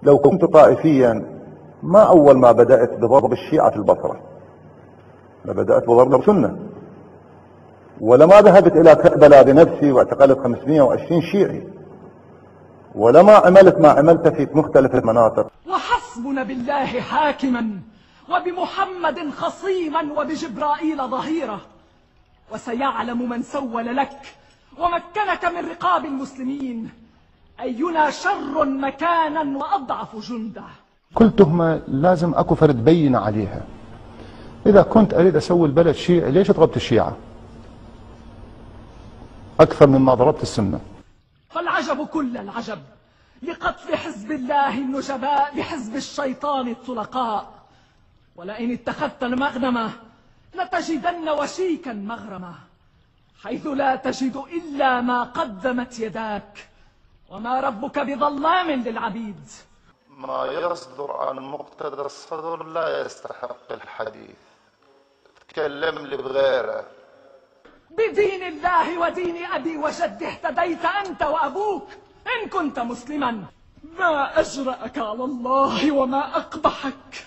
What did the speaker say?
لو كنت طائفيا ما أول ما بدأت بضرب الشيعة في البصرة، بدأت بضرب السنة، ولا ما ذهبت إلى كربلاء بنفسي واعتقلت 520 شيعي، ولا ما عملت ما عملت في مختلف المناطق. وحسبنا بالله حاكما، وبمحمد خصيما، وبجبرائيل ظهيرا، وسيعلم من سول لك ومكنك من رقاب المسلمين أينا شر مكانا وأضعف جندا. كل تهمة لازم أكو فرد بينة عليها. إذا كنت أريد أسوي البلد شيعي ليش ضربت الشيعة أكثر مما ضربت السنة؟ فالعجب كل العجب لقتل حزب الله النجباء بحزب الشيطان الطلقاء. ولئن اتخذت المغنمة لتجدن وشيكا مغرما، حيث لا تجد إلا ما قدمت يداك، وما ربك بظلام للعبيد. ما يصدر عن مقتدى الصدر لا يستحق الحديث، تكلم لي بغيره. بدين الله ودين أبي وجدي اهتديت أنت وأبوك إن كنت مسلما. ما أجرأك على الله وما أقبحك.